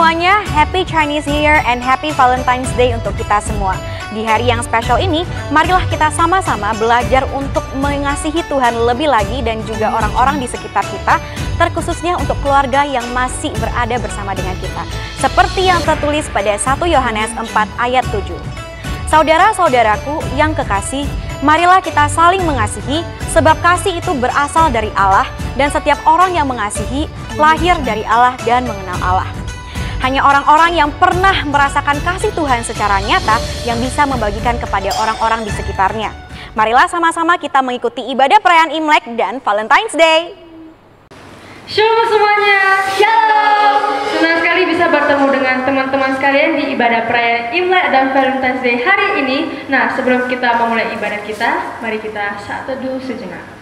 semuanya, Happy Chinese New Year and Happy Valentine's Day untuk kita semua. Di hari yang spesial ini, marilah kita sama-sama belajar untuk mengasihi Tuhan lebih lagi dan juga orang-orang di sekitar kita, terkhususnya untuk keluarga yang masih berada bersama dengan kita. Seperti yang tertulis pada 1 Yohanes 4 ayat 7. Saudara-saudaraku yang kekasih, marilah kita saling mengasihi, sebab kasih itu berasal dari Allah, dan setiap orang yang mengasihi lahir dari Allah dan mengenal Allah. Hanya orang-orang yang pernah merasakan kasih Tuhan secara nyata yang bisa membagikan kepada orang-orang di sekitarnya. Marilah sama-sama kita mengikuti ibadah perayaan Imlek dan Valentine's Day. Shalom semuanya. Shalom. Senang sekali bisa bertemu dengan teman-teman sekalian di ibadah perayaan Imlek dan Valentine's Day hari ini. Nah, sebelum kita memulai ibadah kita, mari kita saat teduh sejenak.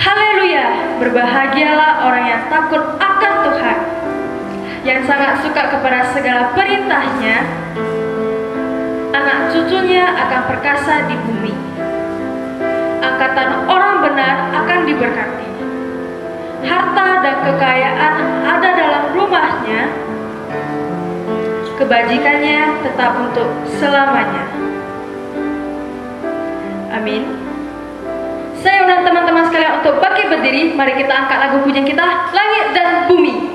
Haleluya, berbahagialah orang yang takut akan Tuhan, yang sangat suka kepada segala perintahnya. Anak cucunya akan perkasa di bumi. Angkatan orang benar akan diberkati. Harta dan kekayaan ada dalam rumahnya. Kebajikannya tetap untuk selamanya. Amin. Saya undang teman-teman sekalian untuk bangkit berdiri. Mari kita angkat lagu pujian kita, Langit dan Bumi.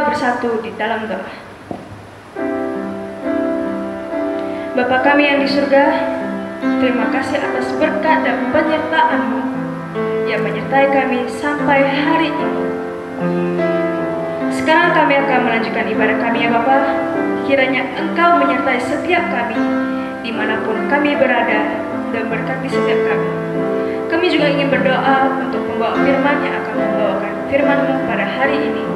kita bersatu di dalam doa. Bapa kami yang di surga, terima kasih atas berkat dan penyertaan-Mu yang menyertai kami sampai hari ini. Sekarang kami akan melanjutkan ibadah kami ya Bapa. Kiranya Engkau menyertai setiap kami dimanapun kami berada dan berkati setiap kami. Kami juga ingin berdoa untuk pembawa firman yang akan membawakan firman-Mu pada hari ini.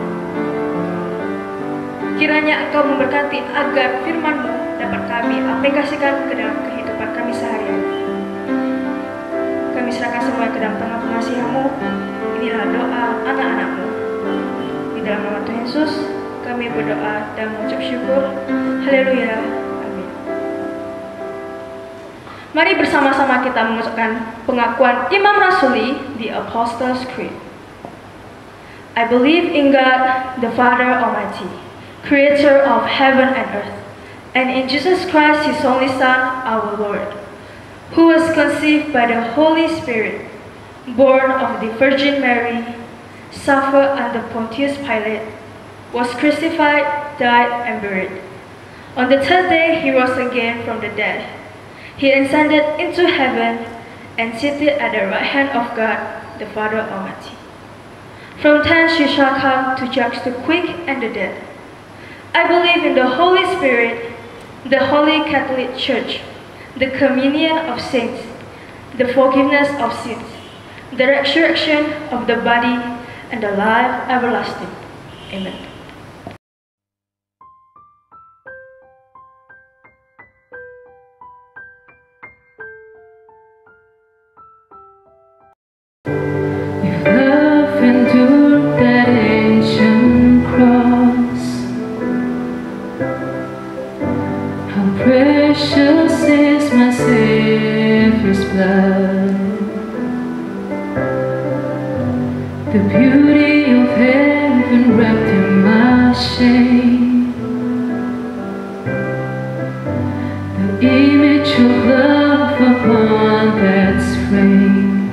Kiranya Engkau memberkati agar firman-Mu dapat kami aplikasikan ke dalam kehidupan kami sehari-hari. Kami serahkan semua ke dalam tangan pengasihan-Mu. Inilah doa anak-anak-Mu. Di dalam nama Tuhan Yesus, kami berdoa dan mengucap syukur. Haleluya. Amin. Mari bersama-sama kita mengucapkan pengakuan Imam Rasuli, the Apostles' Creed. I believe in God, the Father Almighty, Creator of heaven and earth, and in Jesus Christ, His only Son, our Lord, who was conceived by the Holy Spirit, born of the Virgin Mary, suffered under Pontius Pilate, was crucified, died, and buried. On the third day He rose again from the dead. He ascended into heaven and seated at the right hand of God, the Father Almighty. From thence He shall come to judge the quick and the dead. I believe in the Holy Spirit, the Holy Catholic Church, the communion of saints, the forgiveness of sins, the resurrection of the body, and the life everlasting. Amen. If love endured that ancient cross, how precious is my Savior's blood. The beauty of heaven wrapped in my shame, the image of love upon that frame.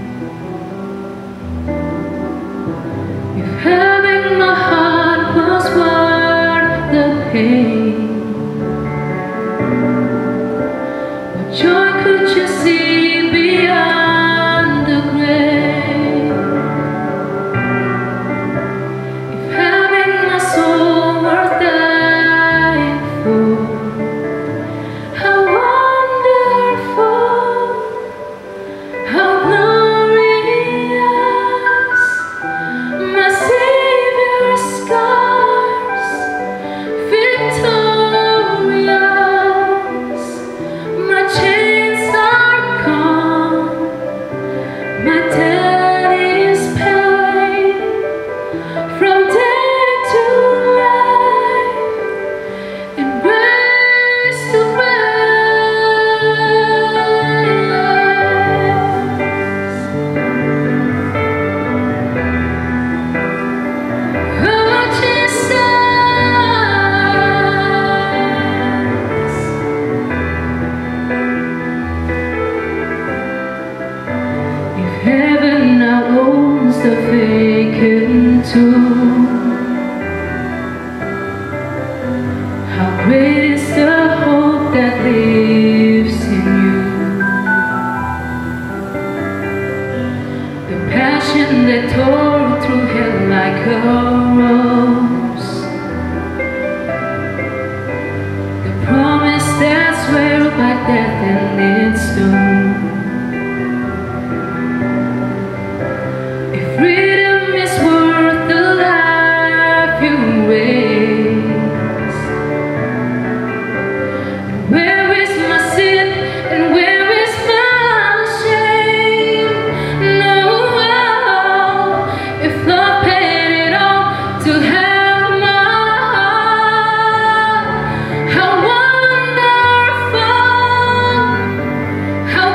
If having my heart was worth the pain, what joy could you see beyond the grave? Heaven now owns the vacant tomb. How great is the hope that lives in you, the passion that tore through hell like a rose, the promise that swear by death and its doom. Freedom is worth the life you waste. Where is my sin and where is my shame? No, if love paid it all to have my heart, how wonderful, how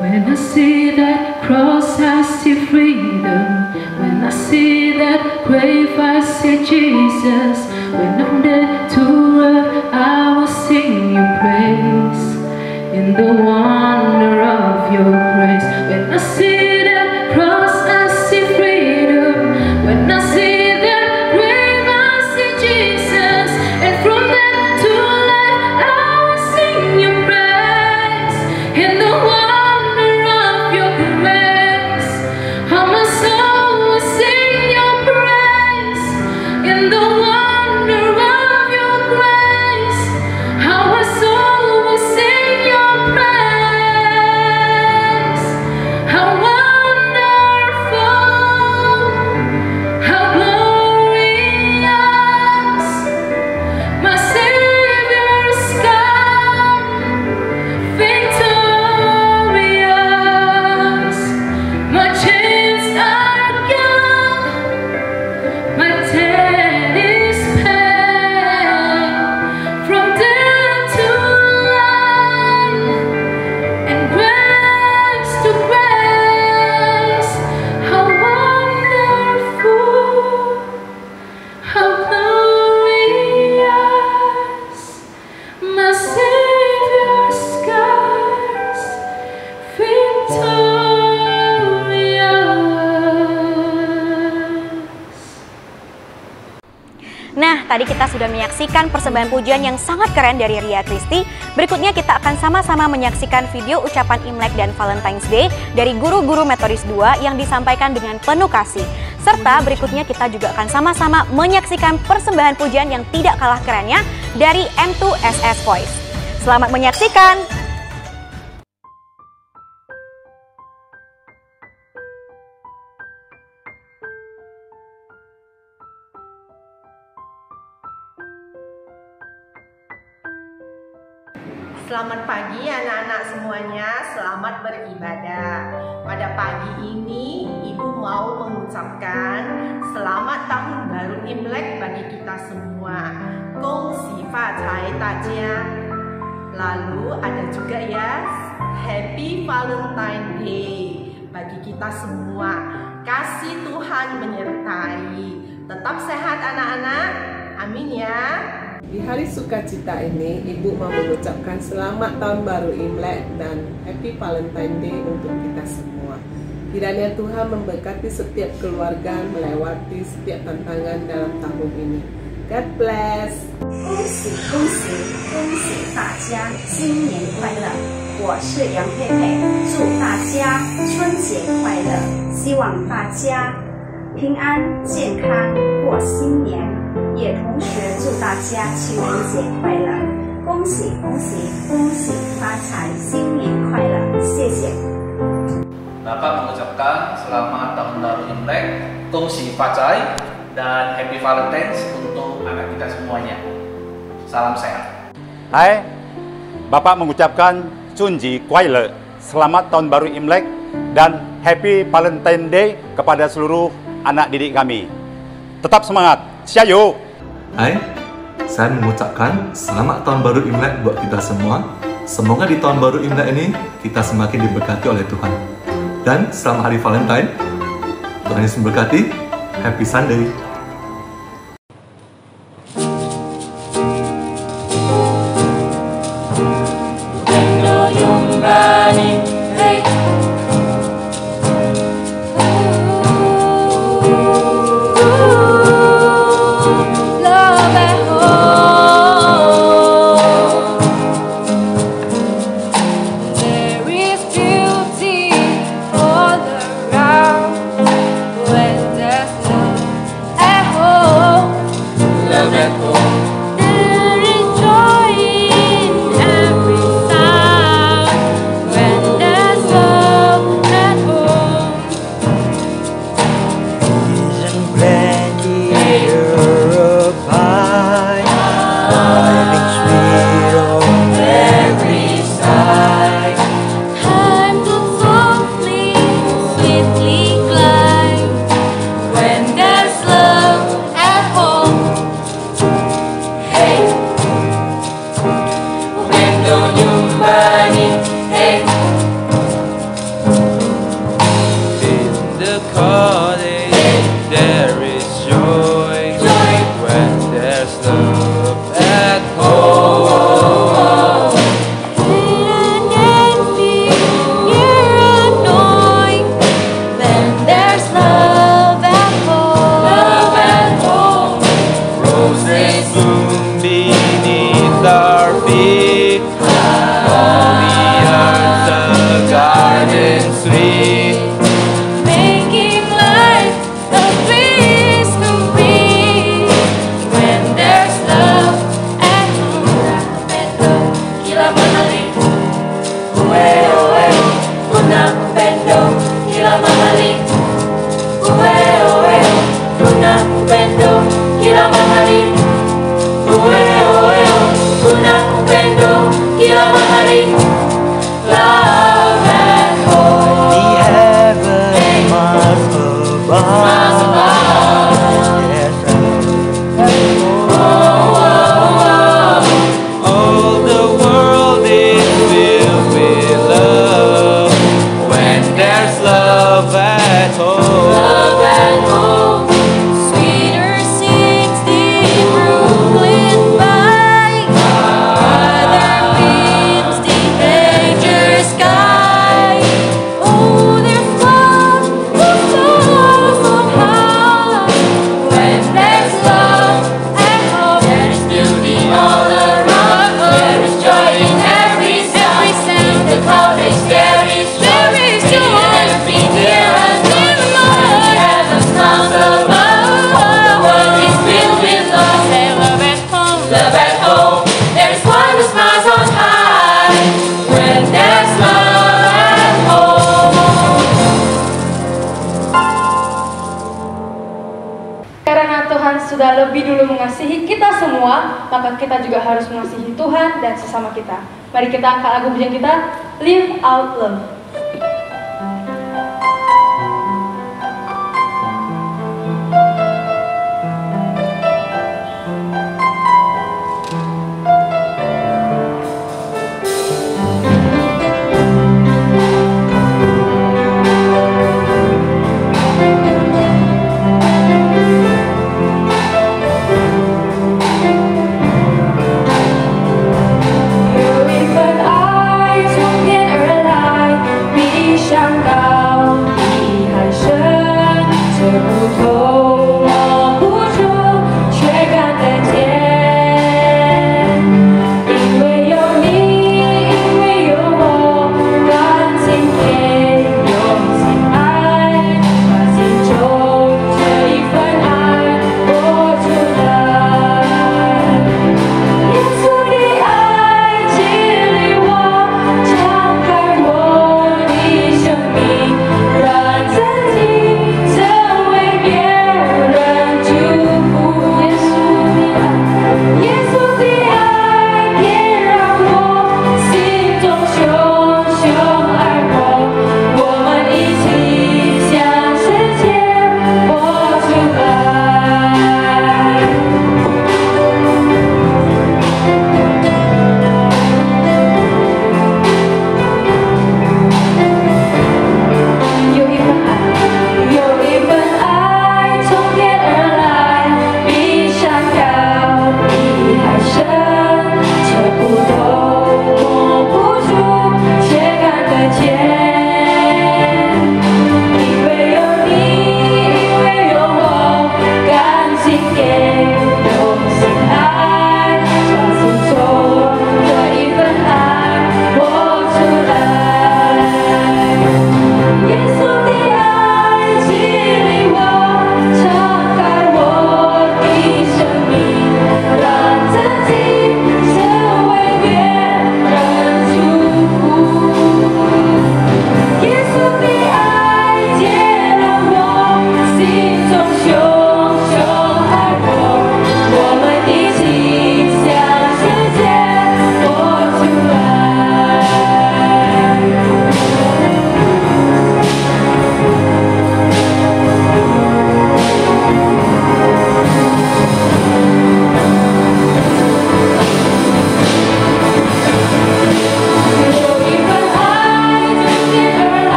When I see that cross, I see freedom. When I see that grave, I see Jesus. When I'm dead to earth, I will sing your praise in the wonder of your grace. When I see that cross, I see freedom. When I see that grave, I see Jesus. And from death to life, I will sing your praise in the wonder of your grace. How my soul will sing your praise in the wonder of your grace. How my soul will sing your praise. How wonderful, how glorious, my Savior's God, victorious. My chains are gone, my debt is paid. From death to life and grace to grace. How wonderful, how glorious, my Savior's scars, victorious. Nah, tadi kita sudah menyaksikan persembahan pujian yang sangat keren dari Ria Kristi. Berikutnya kita akan sama-sama menyaksikan video ucapan Imlek dan Valentine's Day dari guru-guru Metodis 2 yang disampaikan dengan penuh kasih. Serta berikutnya kita juga akan sama-sama menyaksikan persembahan pujian yang tidak kalah kerennya dari M2SS Voice. Selamat menyaksikan! Selamat pagi anak-anak semuanya, selamat beribadah. Pada pagi ini Ibu mau mengucapkan selamat tahun baru Imlek bagi kita semua. Gong xi fa cai dajia. Lalu ada juga ya Happy Valentine Day bagi kita semua. Kasih Tuhan menyertai. Tetap sehat anak-anak. Amin ya. Di hari sukacita ini, Ibu mau mengucapkan selamat tahun baru Imlek dan Happy Valentine Day untuk kita semua. Kiranya Tuhan memberkati setiap keluarga melewati setiap tantangan dalam tahun ini. God bless. 恭喜恭喜恭喜大家新年快乐！我是杨佩佩，祝大家春节快乐，希望大家平安健康过新年。也同时祝大家情人节快乐！恭喜恭喜恭喜发财，新年快乐！谢谢。 Bapak mengucapkan selamat tahun baru Imlek, Gongxi Facai, dan Happy Valentine's untuk anak kita semuanya. Salam sehat. Hai, Bapak mengucapkan Chunji Kuaile, selamat tahun baru Imlek dan Happy Valentine Day kepada seluruh anak didik kami. Tetap semangat, Xiaoyu! Hai, saya mengucapkan selamat tahun baru Imlek buat kita semua. Semoga di tahun baru Imlek ini kita semakin diberkati oleh Tuhan. Dan selamat hari Valentine. Tuhan Yesus memberkati. Happy Sunday. When there's love feet. All the earth's a garden sweet. Making life a place complete. When there's love at home. Kila mahali. Uwe uwe. Unapendo kila mahali. Uwe uwe. Unapendo kila mahali. Uwe uwe. Unapendo kila mahali. Love at home. The heaven must above. Yes, all the world is filled with love. When there's love at home. Love at home. Sweeter sings the Brooklyn by. Brother beams the danger sky. Oh, there's love who flows from high. When there's love at home, there is beauty all around. There is joy in every sound. The cottage there is joy in every tear and in love. Heaven's comes above. The world is filled with love. Say love at home. Love at home. There's one who smiles on high. When there's love at home. Karena Tuhan sudah lebih dulu mengasihi kita semua, maka kita juga harus mengasihi Tuhan dan sesama kita. Mari kita angkat lagu pujian kita, Live Out Love. Your infant eyes won't get her alive.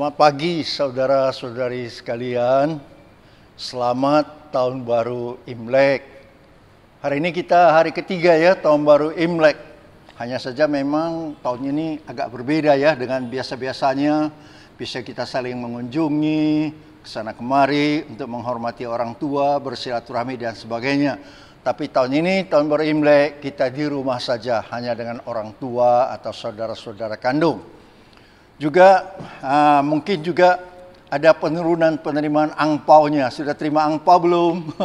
Selamat pagi saudara-saudari sekalian. Selamat tahun baru Imlek. Hari ini kita hari ketiga ya tahun baru Imlek. Hanya saja memang tahun ini agak berbeda ya dengan biasa-biasanya. Bisa kita saling mengunjungi kesana kemari untuk menghormati orang tua, bersilaturahmi dan sebagainya. Tapi tahun ini tahun baru Imlek kita di rumah saja hanya dengan orang tua atau saudara-saudara kandung. Juga mungkin juga ada penurunan penerimaan angpaunya. Sudah terima angpau belum?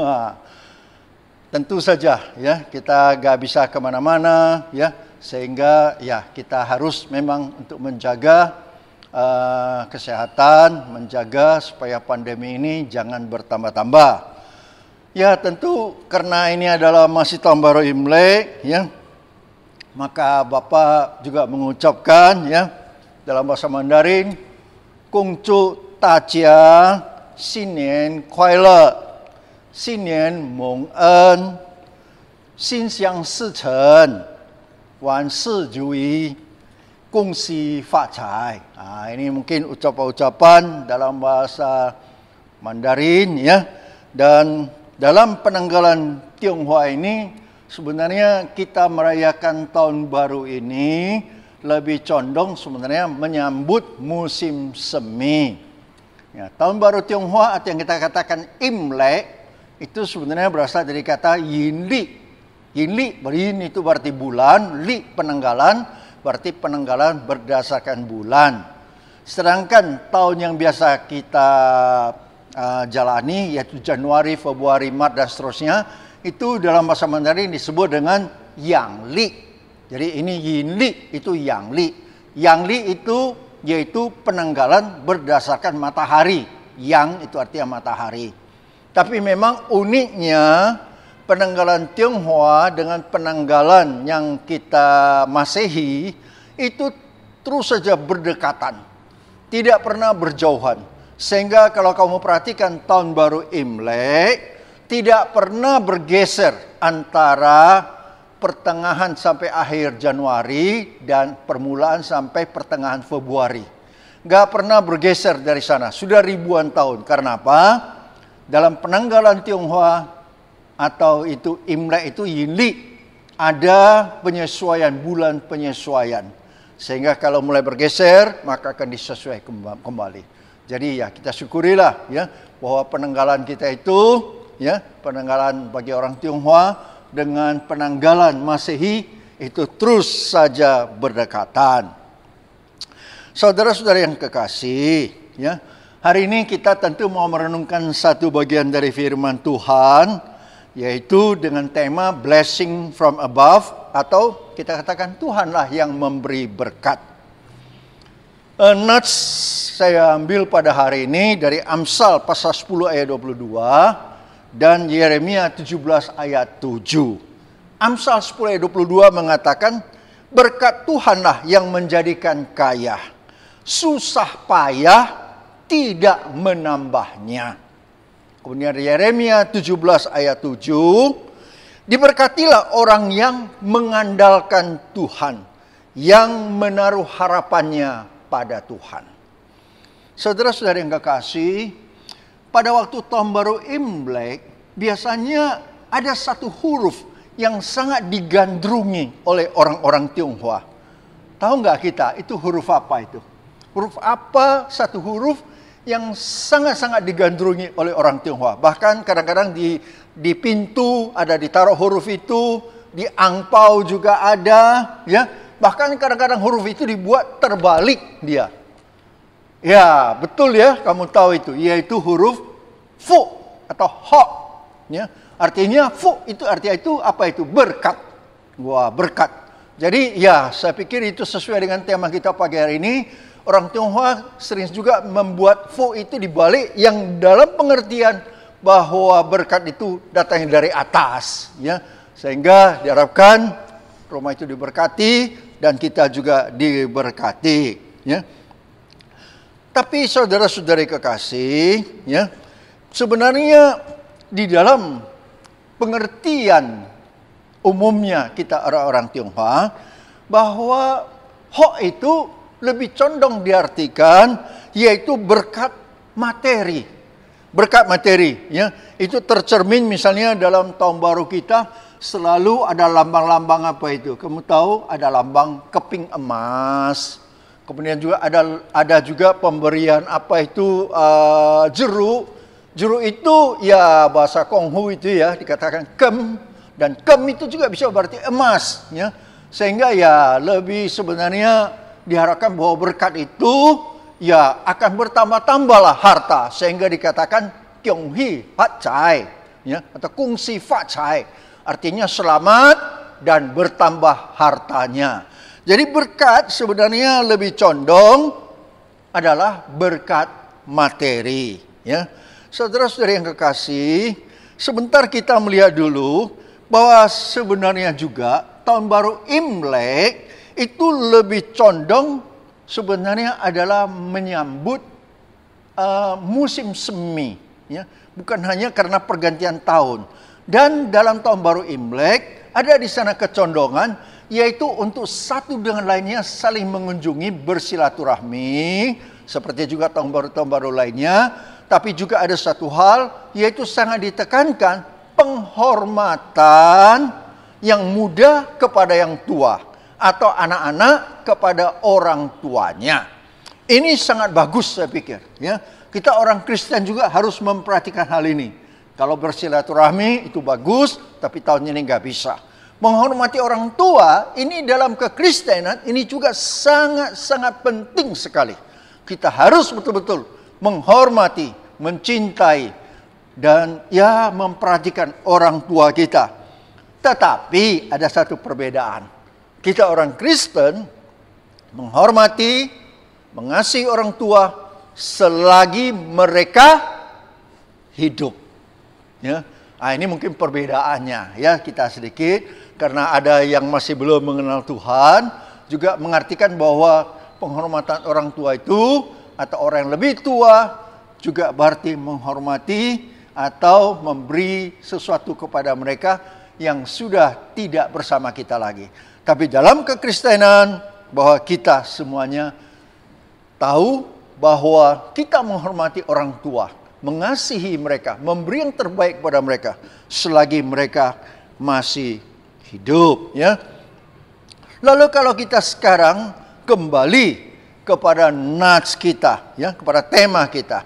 Tentu saja ya kita gak bisa kemana-mana ya, sehingga ya kita harus memang untuk menjaga kesehatan, menjaga supaya pandemi ini jangan bertambah-tambah. Ya tentu karena ini adalah masih tahun baru Imlek ya, maka Bapak juga mengucapkan ya dalam bahasa Mandarin, Kung Chu Tajia Xinian Kuai Xinian Mong En Xin Xiang Si Chen Wan Si Jui Kung Si Fa Cai. Ini mungkin ucapan-ucapan dalam bahasa Mandarin ya. Dan dalam penanggalan Tionghoa ini sebenarnya kita merayakan tahun baru ini lebih condong sebenarnya menyambut musim semi. Ya, tahun baru Tionghoa atau yang kita katakan Imlek itu sebenarnya berasal dari kata Yinli. Yinli, Yin itu berarti bulan, Li penanggalan, berarti penanggalan berdasarkan bulan. Sedangkan tahun yang biasa kita jalani yaitu Januari, Februari, Maret dan seterusnya itu dalam bahasa Mandarin disebut dengan Yangli. Jadi ini Yinli, itu Yangli. Yangli itu yaitu penanggalan berdasarkan matahari. Yang itu artinya matahari. Tapi memang uniknya penanggalan Tionghoa dengan penanggalan yang kita Masehi itu terus saja berdekatan. Tidak pernah berjauhan. Sehingga kalau kamu perhatikan tahun baru Imlek tidak pernah bergeser antara pertengahan sampai akhir Januari dan permulaan sampai pertengahan Februari. Gak pernah bergeser dari sana. Sudah ribuan tahun. Karena apa? Dalam penanggalan Tionghoa atau itu Imlek itu Yinli, ada penyesuaian, bulan penyesuaian. Sehingga kalau mulai bergeser, maka akan disesuaikan kembali. Jadi ya kita syukurilah ya bahwa penanggalan kita itu ya penanggalan bagi orang Tionghoa dengan penanggalan Masehi itu terus saja berdekatan. Saudara-saudara yang kekasih, ya, hari ini kita tentu mau merenungkan satu bagian dari firman Tuhan, yaitu dengan tema blessing from above, atau kita katakan Tuhanlah yang memberi berkat. Notes saya ambil pada hari ini dari Amsal pasal 10 ayat 22 dan Yeremia 17 ayat 7. Amsal 10 ayat 22 mengatakan, berkat Tuhanlah yang menjadikan kaya, susah payah tidak menambahnya. Kemudian Yeremia 17 ayat 7, diberkatilah orang yang mengandalkan Tuhan, yang menaruh harapannya pada Tuhan. Saudara-saudara yang kekasih, pada waktu tahun baru Imlek, biasanya ada satu huruf yang sangat digandrungi oleh orang-orang Tionghoa. Tahu nggak kita itu huruf apa itu? Huruf apa satu huruf yang sangat-sangat digandrungi oleh orang Tionghoa. Bahkan kadang-kadang di pintu ada ditaruh huruf itu, di angpau juga ada, ya. Bahkan kadang-kadang huruf itu dibuat terbalik dia. Ya, betul ya, kamu tahu itu, yaitu huruf Fu atau Ho. Ya, artinya Fu itu artinya itu apa itu? Berkat. Wah, berkat. Jadi ya, saya pikir itu sesuai dengan tema kita pagi hari ini. Orang Tionghoa sering juga membuat Fu itu dibalik yang dalam pengertian bahwa berkat itu datangnya dari atas, ya. Sehingga diharapkan rumah itu diberkati dan kita juga diberkati, ya. Tapi saudara-saudari kekasih, ya, sebenarnya di dalam pengertian umumnya kita orang-orang Tionghoa bahwa Ho itu lebih condong diartikan yaitu berkat materi. Berkat materi, ya. Itu tercermin misalnya dalam tahun baru kita selalu ada lambang-lambang apa itu? Kamu tahu ada lambang keping emas. Kemudian juga ada juga pemberian apa itu jeruk. Jeruk itu ya bahasa Konghu itu ya dikatakan kem, dan kem itu juga bisa berarti emas, ya. Sehingga ya lebih sebenarnya diharapkan bahwa berkat itu ya akan bertambah-tambahlah harta, sehingga dikatakan Kyonghi Fat Chai, ya, atau Kungsi Fat Chai, artinya selamat dan bertambah hartanya. Jadi berkat sebenarnya lebih condong adalah berkat materi, ya. Saudara-saudara yang kekasih, sebentar kita melihat dulu bahwa sebenarnya juga tahun baru Imlek itu lebih condong sebenarnya adalah menyambut musim semi, ya. Bukan hanya karena pergantian tahun. Dan dalam tahun baru Imlek ada di sana kecondongan, yaitu untuk satu dengan lainnya saling mengunjungi, bersilaturahmi, seperti juga tahun baru lainnya. Tapi juga ada satu hal, yaitu sangat ditekankan penghormatan yang muda kepada yang tua, atau anak-anak kepada orang tuanya. Ini sangat bagus saya pikir, ya. Kita orang Kristen juga harus memperhatikan hal ini. Kalau bersilaturahmi itu bagus, tapi tahun ini nggak bisa. Menghormati orang tua ini dalam kekristenan ini juga sangat-sangat penting sekali. Kita harus betul-betul menghormati, mencintai, dan ya memperhatikan orang tua kita. Tetapi ada satu perbedaan. Kita orang Kristen menghormati, mengasihi orang tua selagi mereka hidup. Ya. Nah, ini mungkin perbedaannya, ya, kita sedikit. Karena ada yang masih belum mengenal Tuhan, juga mengartikan bahwa penghormatan orang tua itu, atau orang yang lebih tua, juga berarti menghormati atau memberi sesuatu kepada mereka yang sudah tidak bersama kita lagi. Tapi dalam kekristenan, bahwa kita semuanya tahu bahwa kita menghormati orang tua, mengasihi mereka, memberi yang terbaik kepada mereka selagi mereka masih hidup, ya. Lalu kalau kita sekarang kembali kepada nats kita, ya, kepada tema kita.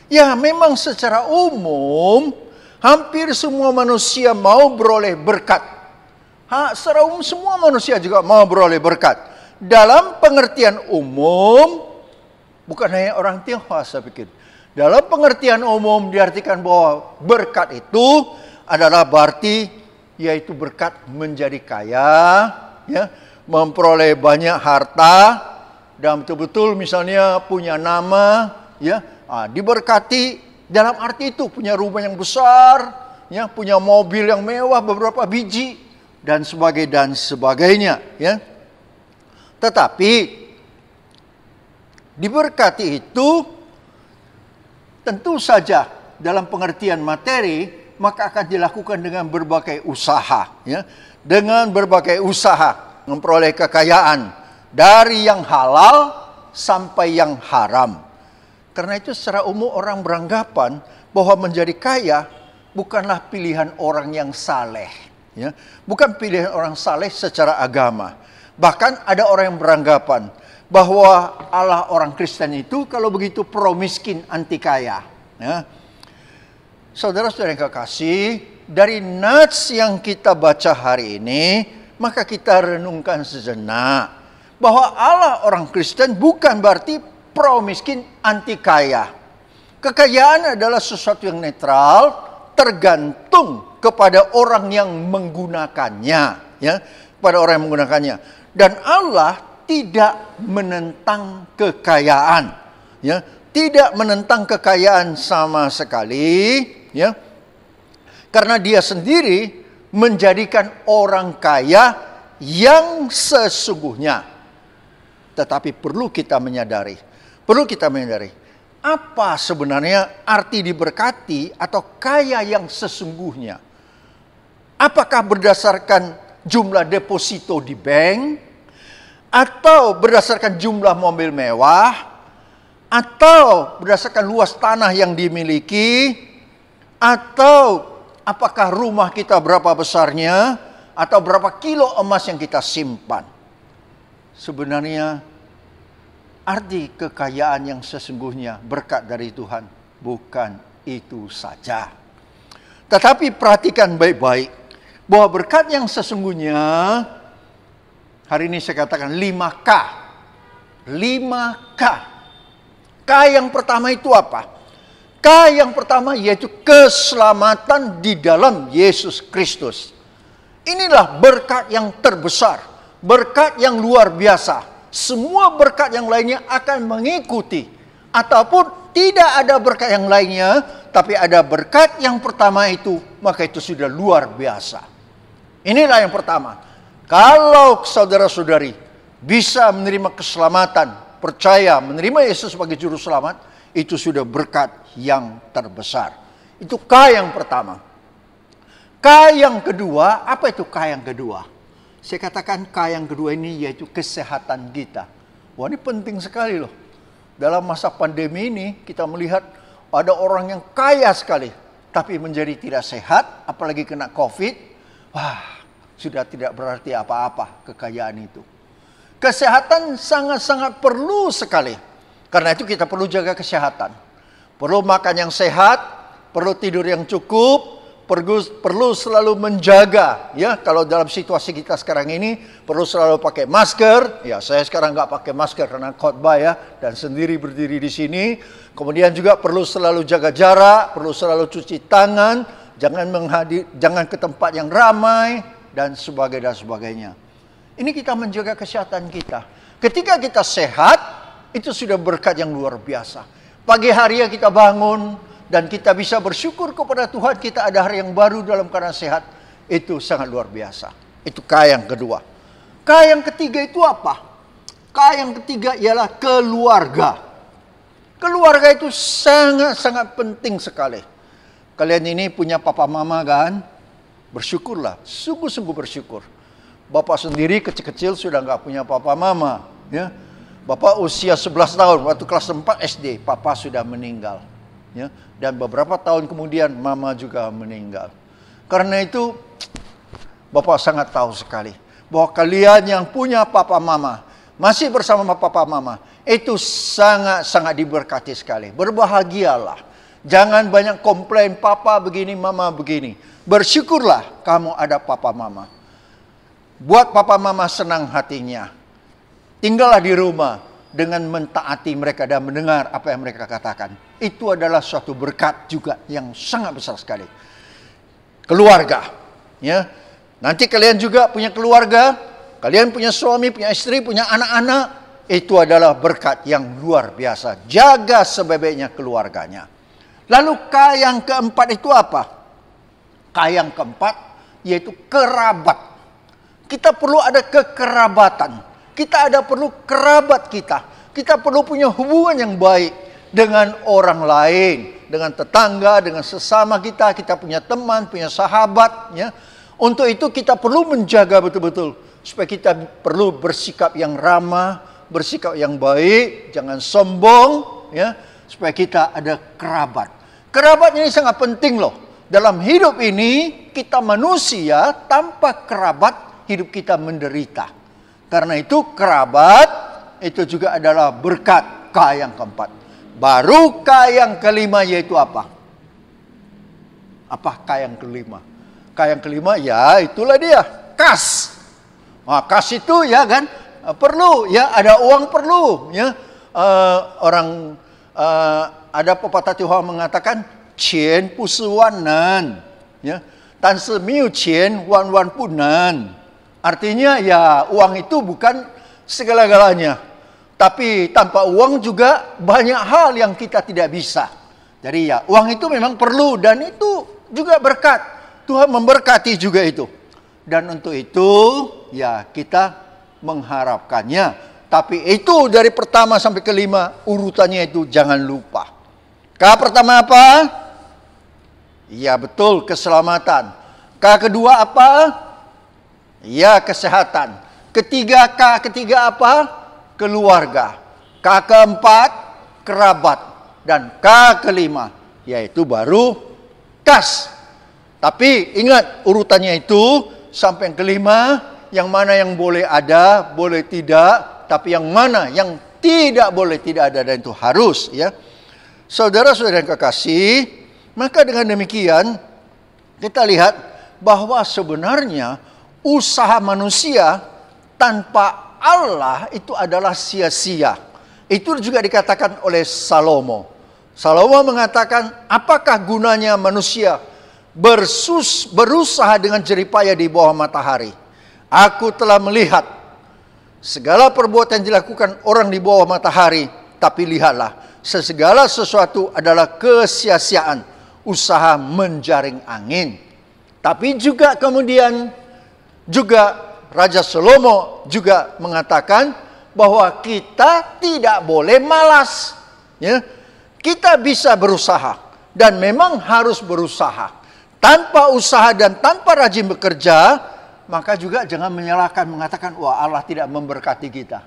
Ya, memang secara umum hampir semua manusia mau beroleh berkat. Secara umum semua manusia juga mau beroleh berkat. Dalam pengertian umum, bukan hanya orang Tionghoa saya pikir. Dalam pengertian umum diartikan bahwa berkat itu adalah berarti yaitu berkat menjadi kaya, ya, memperoleh banyak harta, dan betul-betul misalnya punya nama, ya, diberkati dalam arti itu punya rumah yang besar, ya, punya mobil yang mewah beberapa biji dan sebagainya, ya. Tetapi diberkati itu tentu saja dalam pengertian materi, maka akan dilakukan dengan berbagai usaha, ya. Dengan berbagai usaha memperoleh kekayaan dari yang halal sampai yang haram. Karena itu secara umum orang beranggapan bahwa menjadi kaya bukanlah pilihan orang yang saleh, ya. Bukan pilihan orang saleh secara agama. Bahkan ada orang yang beranggapan bahwa Allah orang Kristen itu kalau begitu pro miskin anti kaya, ya. Saudara-saudara yang kekasih, dari nats yang kita baca hari ini, maka kita renungkan sejenak bahwa Allah orang Kristen bukan berarti pro miskin anti kaya. Kekayaan adalah sesuatu yang netral, tergantung kepada orang yang menggunakannya, ya, kepada orang yang menggunakannya. Dan Allah tidak menentang kekayaan, ya, tidak menentang kekayaan sama sekali, ya, karena Dia sendiri menjadikan orang kaya yang sesungguhnya. Tetapi perlu kita menyadari apa sebenarnya arti diberkati atau kaya yang sesungguhnya. Apakah berdasarkan jumlah deposito di bank, atau berdasarkan jumlah mobil mewah, Atau berdasarkan luas tanah yang dimiliki, atau apakah rumah kita berapa besarnya, atau berapa kilo emas yang kita simpan. Sebenarnya arti kekayaan yang sesungguhnya berkat dari Tuhan bukan itu saja. Tetapi perhatikan baik-baik bahwa berkat yang sesungguhnya, hari ini saya katakan 5K. 5K. K yang pertama itu apa? K yang pertama yaitu keselamatan di dalam Yesus Kristus. Inilah berkat yang terbesar, berkat yang luar biasa. Semua berkat yang lainnya akan mengikuti. Ataupun tidak ada berkat yang lainnya, tapi ada berkat yang pertama itu, maka itu sudah luar biasa. Inilah yang pertama. Kalau saudara-saudari bisa menerima keselamatan, percaya menerima Yesus sebagai juru selamat, itu sudah berkat yang terbesar. Itu K yang pertama. K yang kedua, apa itu K yang kedua? Saya katakan K yang kedua ini yaitu kesehatan kita. Wah, ini penting sekali loh. Dalam masa pandemi ini kita melihat ada orang yang kaya sekali, tapi menjadi tidak sehat, apalagi kena COVID. Wah, sudah tidak berarti apa-apa kekayaan itu. Kesehatan sangat-sangat perlu sekali. Karena itu kita perlu jaga kesehatan. Perlu makan yang sehat, perlu tidur yang cukup, perlu selalu menjaga, ya. Kalau dalam situasi kita sekarang ini perlu selalu pakai masker. Ya, saya sekarang nggak pakai masker karena khotbah ya, dan sendiri berdiri di sini. Kemudian juga perlu selalu jaga jarak, perlu selalu cuci tangan, jangan ke tempat yang ramai dan sebagainya. Ini kita menjaga kesehatan kita. Ketika kita sehat, itu sudah berkat yang luar biasa. Pagi hari kita bangun dan kita bisa bersyukur kepada Tuhan, kita ada hari yang baru dalam keadaan sehat. Itu sangat luar biasa. Itu K yang kedua. K yang ketiga itu apa? K yang ketiga ialah keluarga. Keluarga itu sangat-sangat penting sekali. Kalian ini punya papa mama kan? Bersyukurlah, sungguh-sungguh bersyukur. Bapak sendiri kecil-kecil sudah nggak punya papa mama, ya. Bapak usia 11 tahun, waktu kelas 4 SD, papa sudah meninggal. Ya, dan beberapa tahun kemudian mama juga meninggal. Karena itu Bapak sangat tahu sekali bahwa kalian yang punya papa mama, masih bersama papa mama, itu sangat-sangat diberkati sekali. Berbahagialah. Jangan banyak komplain, papa begini, mama begini. Bersyukurlah kamu ada papa mama. Buat papa mama senang hatinya. Tinggallah di rumah dengan mentaati mereka dan mendengar apa yang mereka katakan. Itu adalah suatu berkat juga yang sangat besar sekali. Keluarga, ya. Nanti kalian juga punya keluarga, kalian punya suami, punya istri, punya anak-anak. Itu adalah berkat yang luar biasa. Jaga sebaik-baiknya keluarganya. Lalu K yang keempat itu apa? K yang keempat yaitu kerabat. Kita perlu ada kekerabatan. Kita perlu kerabat kita. Kita perlu punya hubungan yang baik dengan orang lain, dengan tetangga, dengan sesama kita. Kita punya teman, punya sahabat, ya. Untuk itu kita perlu menjaga betul-betul supaya kita perlu bersikap yang ramah, bersikap yang baik, jangan sombong, ya, supaya kita ada kerabat. Kerabat ini sangat penting loh. Dalam hidup ini kita manusia tanpa kerabat hidup kita menderita. Karena itu kerabat itu juga adalah berkat K yang keempat. Baru K yang kelima yaitu apa? Apa K yang kelima? K yang kelima ya itulah dia, kas. Nah, kas itu ya kan perlu ya, ada uang perlu ya. Ada pepatah Tuhan mengatakan 钱不是万能 ya, 但是没有钱万万不能. Artinya ya uang itu bukan segala-galanya. Tapi tanpa uang juga banyak hal yang kita tidak bisa. Jadi ya uang itu memang perlu dan itu juga berkat. Tuhan memberkati juga itu. Dan untuk itu ya kita mengharapkannya. Tapi itu dari pertama sampai kelima urutannya itu jangan lupa. K pertama apa? Ya betul, keselamatan. K kedua apa? Ya kesehatan. Ketiga apa? Keluarga. K keempat kerabat, dan kelima, yaitu baru kas. Tapi ingat urutannya itu sampai yang kelima, yang mana yang boleh ada, boleh tidak, tapi yang mana yang tidak boleh tidak ada, dan itu harus, ya. Saudara-saudara yang kekasih, maka dengan demikian kita lihat bahwa sebenarnya usaha manusia tanpa Allah itu adalah sia-sia. Itu juga dikatakan oleh Salomo. Salomo mengatakan, apakah gunanya manusia berusaha dengan jeripaya di bawah matahari? Aku telah melihat segala perbuatan yang dilakukan orang di bawah matahari, tapi lihatlah, segala sesuatu adalah kesia-siaan, usaha menjaring angin. Tapi juga kemudian juga Raja Salomo juga mengatakan bahwa kita tidak boleh malas, ya. Kita bisa berusaha, dan memang harus berusaha. Tanpa usaha dan tanpa rajin bekerja, maka juga jangan menyalahkan, mengatakan, wah Allah tidak memberkati kita.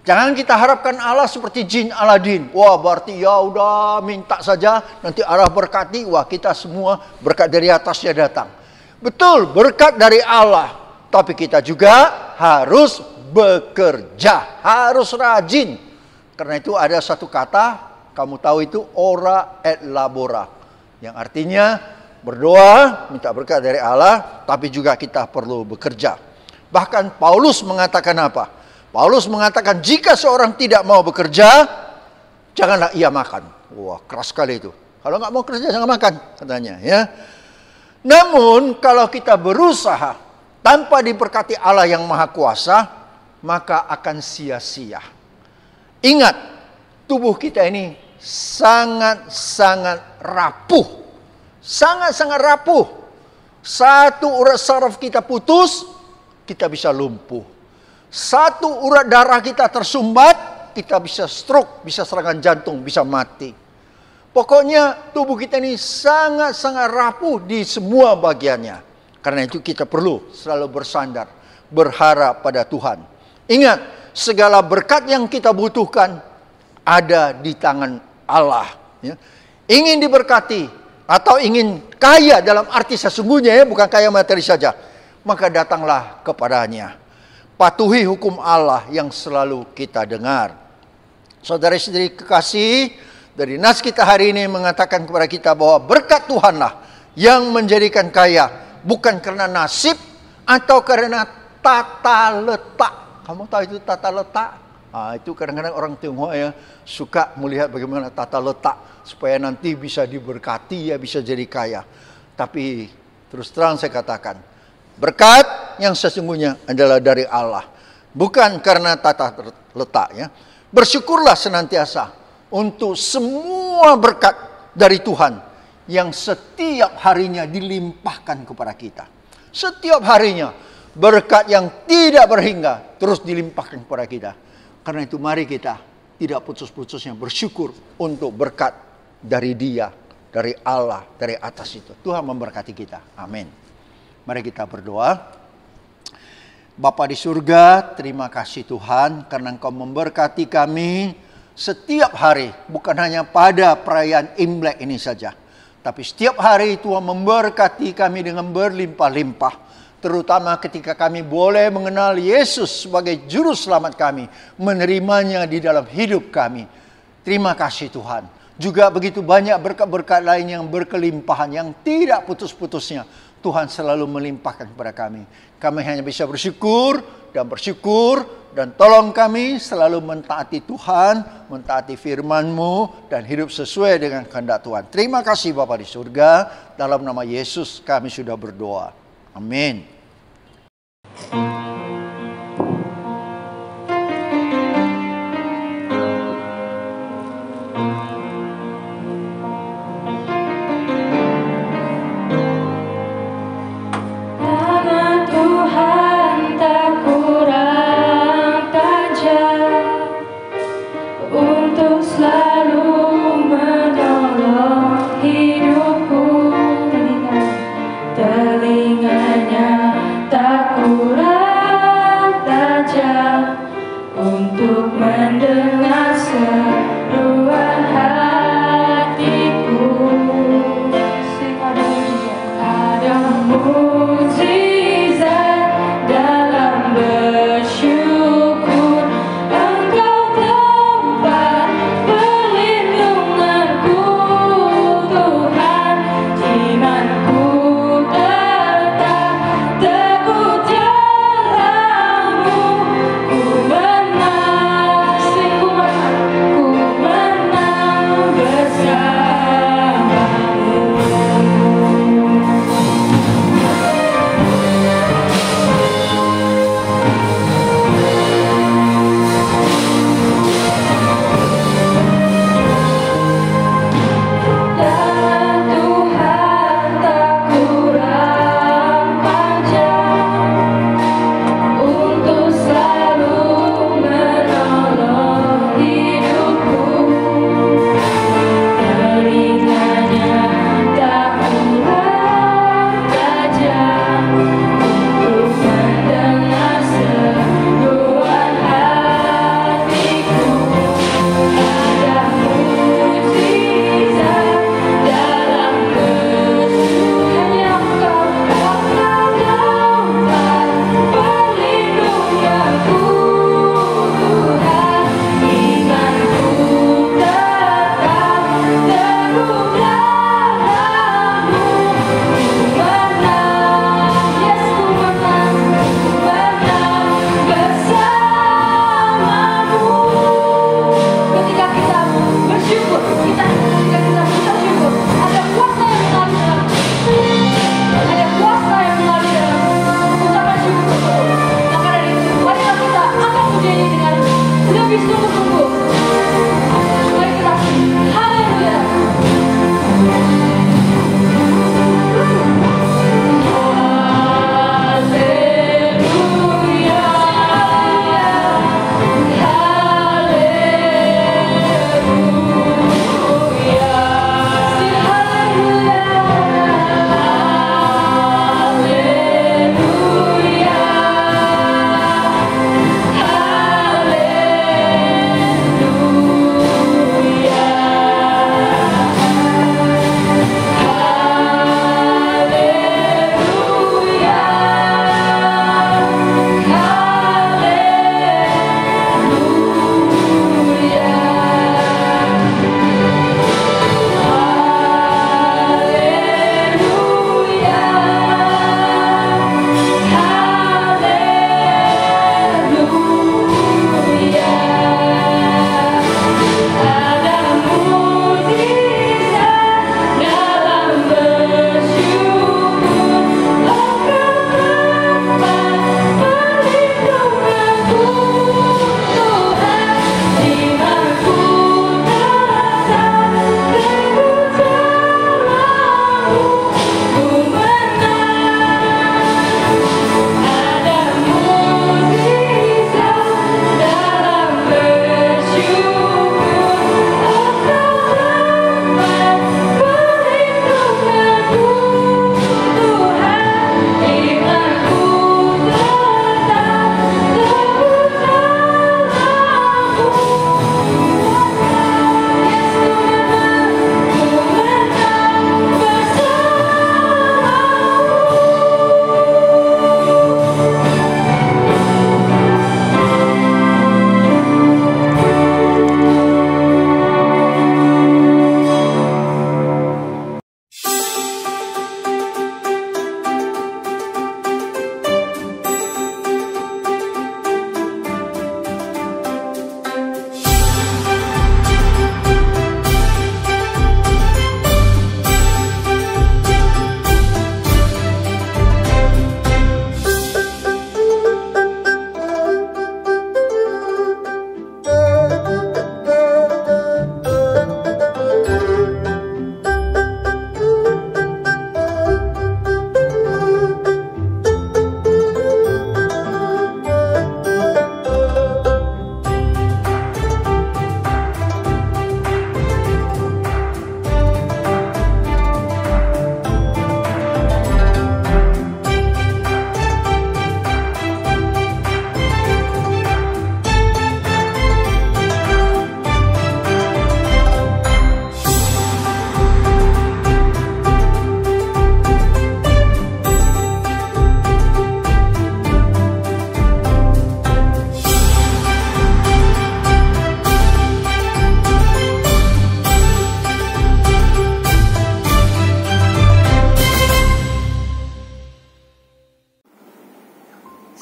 Jangan kita harapkan Allah seperti jin Aladin. Wah berarti ya udah minta saja, nanti Allah berkati. Wah kita semua berkat dari atasnya datang. Betul, berkat dari Allah. Tapi kita juga harus bekerja, harus rajin. Karena itu ada satu kata, kamu tahu itu, ora et labora. Yang artinya berdoa, minta berkat dari Allah, tapi juga kita perlu bekerja. Bahkan Paulus mengatakan apa? Paulus mengatakan, jika seorang tidak mau bekerja, janganlah ia makan. Wah, keras sekali itu. Kalau nggak mau kerja, jangan makan, katanya, ya. Namun, kalau kita berusaha tanpa diberkati Allah yang Maha Kuasa, maka akan sia-sia. Ingat, tubuh kita ini sangat-sangat rapuh. Sangat-sangat rapuh. Satu urat saraf kita putus, kita bisa lumpuh. Satu urat darah kita tersumbat, kita bisa stroke, bisa serangan jantung, bisa mati. Pokoknya tubuh kita ini sangat-sangat rapuh di semua bagiannya. Karena itu kita perlu selalu bersandar, berharap pada Tuhan. Ingat, segala berkat yang kita butuhkan ada di tangan Allah. Ya. Ingin diberkati atau ingin kaya dalam arti sesungguhnya, ya, bukan kaya materi saja, maka datanglah kepadanya. Patuhi hukum Allah yang selalu kita dengar. Saudara-saudari kekasih, dari nas kita hari ini mengatakan kepada kita bahwa berkat Tuhanlah yang menjadikan kaya. Bukan karena nasib atau karena tata letak. Kamu tahu itu tata letak? Itu kadang-kadang orang Tionghoa ya suka melihat bagaimana tata letak supaya nanti bisa diberkati, ya bisa jadi kaya. Tapi terus terang saya katakan, berkat yang sesungguhnya adalah dari Allah, bukan karena tata letak, ya. Bersyukurlah senantiasa untuk semua berkat dari Tuhan yang setiap harinya dilimpahkan kepada kita. Setiap harinya berkat yang tidak berhingga terus dilimpahkan kepada kita. Karena itu mari kita tidak putus-putusnya bersyukur untuk berkat dari Dia, dari Allah, dari atas itu. Tuhan memberkati kita. Amin. Mari kita berdoa. Bapa di surga, terima kasih Tuhan karena Engkau memberkati kami setiap hari, bukan hanya pada perayaan Imlek ini saja. Tapi setiap hari Tuhan memberkati kami dengan berlimpah-limpah. Terutama ketika kami boleh mengenal Yesus sebagai juru selamat kami. Menerimanya di dalam hidup kami. Terima kasih Tuhan. Juga begitu banyak berkat-berkat lain yang berkelimpahan, yang tidak putus-putusnya. Tuhan selalu melimpahkan kepada kami. Kami hanya bisa bersyukur dan bersyukur. Dan tolong kami selalu mentaati Tuhan, mentaati firman-Mu, dan hidup sesuai dengan kehendak Tuhan. Terima kasih Bapa di surga. Dalam nama Yesus kami sudah berdoa. Amin. Telinganya tak kurang.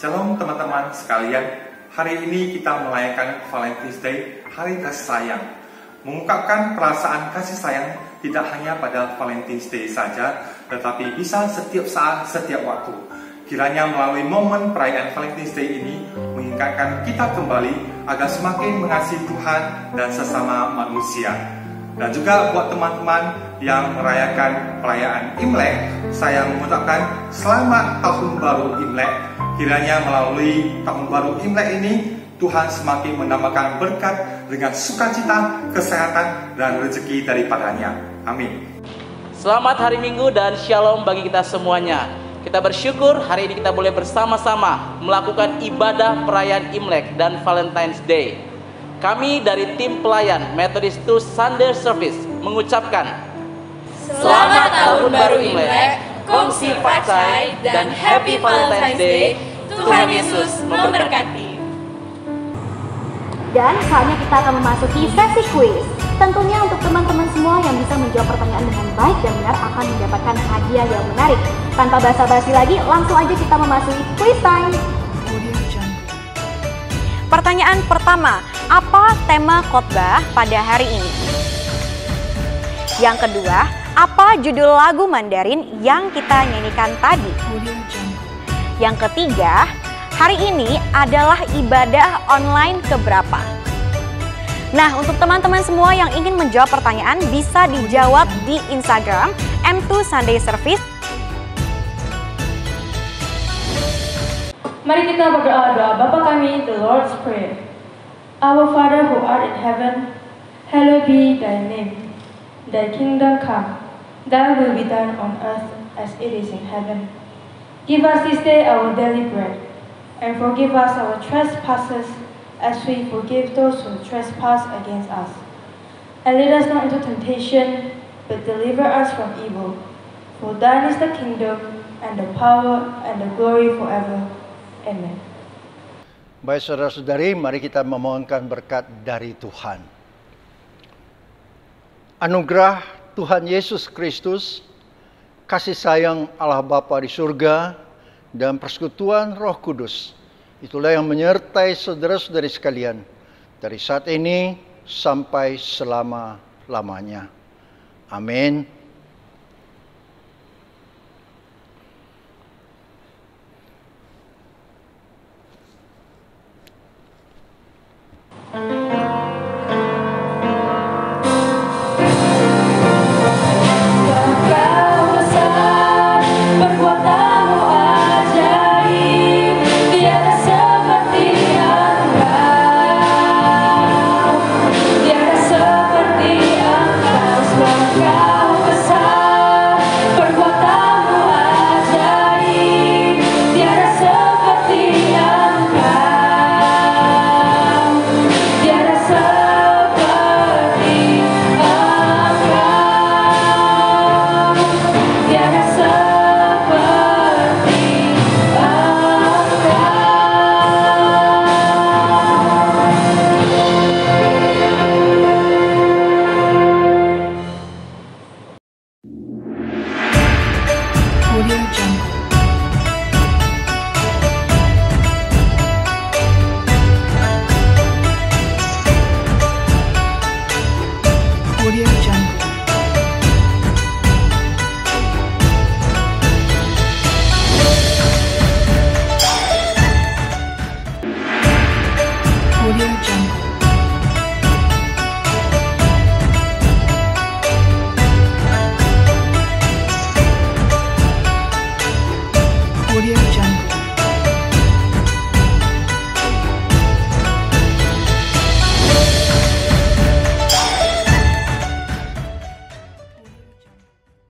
Shalom teman-teman sekalian, hari ini kita merayakan Valentine's Day, hari kasih sayang. Mengungkapkan perasaan kasih sayang tidak hanya pada Valentine's Day saja, tetapi bisa setiap saat, setiap waktu. Kiranya melalui momen perayaan Valentine's Day ini mengingatkan kita kembali agar semakin mengasihi Tuhan dan sesama manusia. Dan juga buat teman-teman yang merayakan perayaan Imlek, saya mengucapkan selamat tahun baru Imlek. Kiranya melalui tahun baru Imlek ini, Tuhan semakin menambahkan berkat dengan sukacita, kesehatan, dan rezeki daripadanya. Amin. Selamat hari Minggu dan shalom bagi kita semuanya. Kita bersyukur hari ini kita boleh bersama-sama melakukan ibadah perayaan Imlek dan Valentine's Day. Kami dari tim pelayan Methodist 2 Sunday Service mengucapkan Selamat Tahun Baru Imlek, Kongsi Pacai, dan Happy Valentine's Day. Tuhan Yesus memberkati. Dan saatnya kita akan memasuki sesi quiz. Tentunya untuk teman-teman semua yang bisa menjawab pertanyaan dengan baik dan benar akan mendapatkan hadiah yang menarik. Tanpa basa-basi lagi, langsung aja kita memasuki quiz time. Pertanyaan pertama, apa tema khotbah pada hari ini? Yang kedua, apa judul lagu Mandarin yang kita nyanyikan tadi? Yang ketiga, hari ini adalah ibadah online keberapa? Nah, untuk teman-teman semua yang ingin menjawab pertanyaan bisa dijawab di Instagram M2 Sunday Service. Mari kita berdoa doa Bapa kami, the Lord's Prayer. Our Father who art in heaven, hallowed be thy name. Thy kingdom come, thy will be done on earth as it is in heaven. Give us this day our daily bread, and forgive us our trespasses as we forgive those who trespass against us. And lead us not into temptation, but deliver us from evil. For thine is the kingdom, and the power, and the glory forever. Amen. Baik saudara-saudari, mari kita memohonkan berkat dari Tuhan. Anugerah Tuhan Yesus Kristus, kasih sayang Allah Bapa di surga, dan persekutuan Roh Kudus, itulah yang menyertai saudara-saudari sekalian dari saat ini sampai selama-lamanya. Amin.